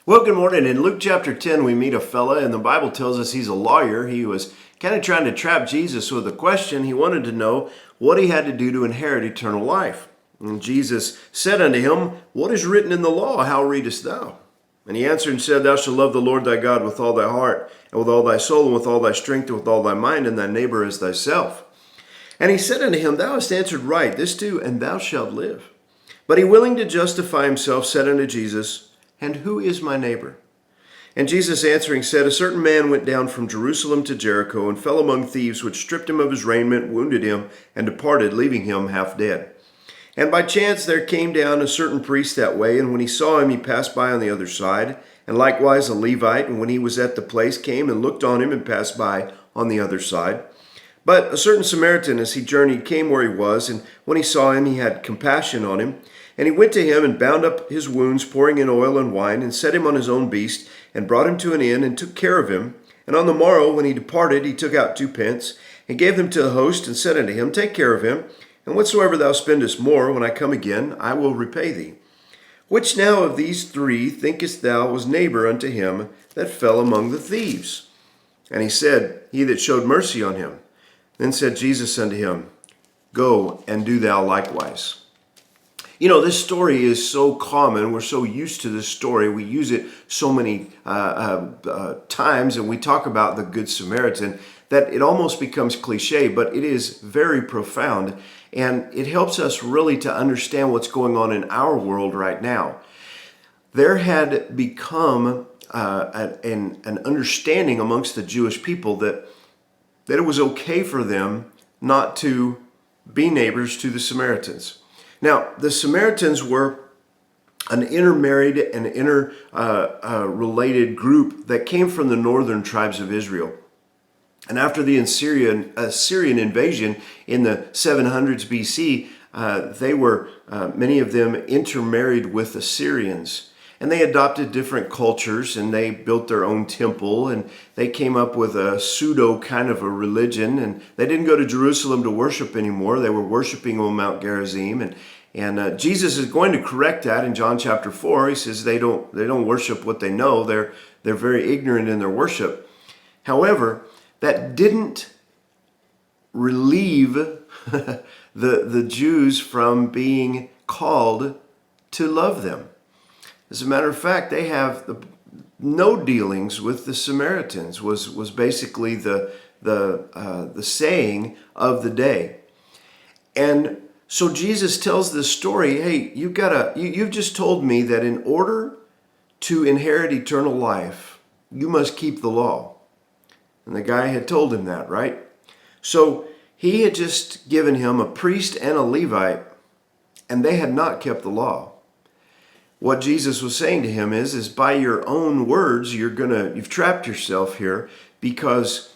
Well, good morning. In Luke chapter 10, we meet a fella, and the Bible tells us he's a lawyer. He was kind of trying to trap Jesus with a question. He wanted to know what he had to do to inherit eternal life. And Jesus said unto him, What is written in the law? How readest thou? And he answered and said, Thou shalt love the Lord thy God with all thy heart, and with all thy soul, and with all thy strength, and with all thy mind, and thy neighbor as thyself. And he said unto him, Thou hast answered right, this too, and thou shalt live. But he, willing to justify himself, said unto Jesus, And who is my neighbor? And Jesus answering said, A certain man went down from Jerusalem to Jericho, and fell among thieves, which stripped him of his raiment, wounded him, and departed, leaving him half dead. And by chance there came down a certain priest that way, and when he saw him, he passed by on the other side. And likewise a Levite, and when he was at the place, came and looked on him, and passed by on the other side. But a certain Samaritan, as he journeyed, came where he was, and when he saw him, he had compassion on him. And he went to him and bound up his wounds, pouring in oil and wine, and set him on his own beast, and brought him to an inn, and took care of him. And on the morrow, when he departed, he took out 2 pence, and gave them to the host, and said unto him, Take care of him, and whatsoever thou spendest more, when I come again, I will repay thee. Which now of these 3 thinkest thou was neighbor unto him that fell among the thieves? And he said, He that showed mercy on him. Then said Jesus unto him, Go and do thou likewise. You know, this story is so common. We're so used to this story. We use it so many times, and we talk about the Good Samaritan that it almost becomes cliche, but it is very profound, and it helps us really to understand what's going on in our world right now. There had become an understanding amongst the Jewish people that it was okay for them not to be neighbors to the Samaritans. Now, the Samaritans were an intermarried and interrelated group that came from the northern tribes of Israel. And after the Assyrian invasion in the 700s BC, they were, many of them, intermarried with Assyrians. And they adopted different cultures, and they built their own temple, and they came up with a pseudo kind of a religion, and they didn't go to Jerusalem to worship anymore. They were worshiping on Mount Gerizim, and Jesus is going to correct that in John chapter 4. He says they don't worship what they know. They're very ignorant in their worship. However, that didn't relieve the Jews from being called to love them. As a matter of fact, they have no dealings with the Samaritans was basically the saying of the day. And so Jesus tells this story, hey, you've just told me that in order to inherit eternal life, you must keep the law. And the guy had told him that, right? So he had just given him a priest and a Levite, and they had not kept the law. What Jesus was saying to him is by your own words, you've trapped yourself here, because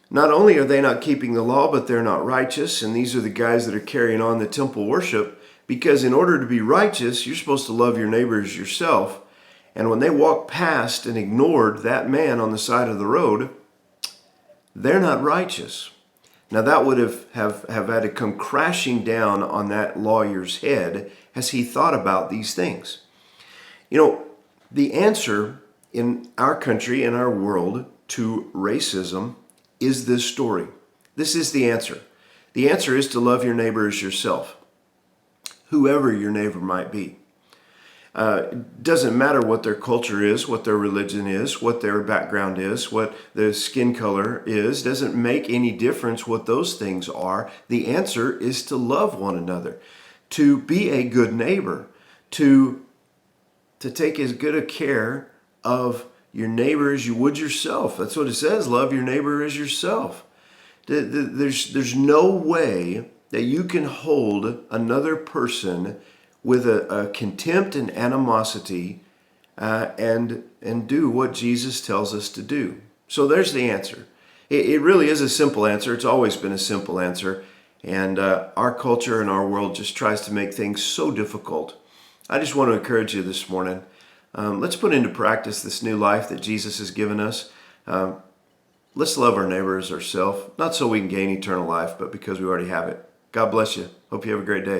not only are they not keeping the law, but they're not righteous. And these are the guys that are carrying on the temple worship, because in order to be righteous, you're supposed to love your neighbor as yourself. And when they walked past and ignored that man on the side of the road, they're not righteous. Now that would have had to come crashing down on that lawyer's head as he thought about these things. You know, the answer in our country, in our world, to racism is this story. This is the answer. The answer is to love your neighbor as yourself, whoever your neighbor might be. It doesn't matter what their culture is, what their religion is, what their background is, what their skin color is. It doesn't make any difference what those things are. The answer is to love one another, to be a good neighbor, to take as good a care of your neighbor as you would yourself. That's what it says, love your neighbor as yourself. There's no way that you can hold another person with a contempt and animosity and do what Jesus tells us to do. So there's the answer. It really is a simple answer. It's always been a simple answer. And our culture and our world just tries to make things so difficult. I just want to encourage you this morning. Let's put into practice this new life that Jesus has given us. Let's love our neighbors ourselves, not so we can gain eternal life, but because we already have it. God bless you. Hope you have a great day.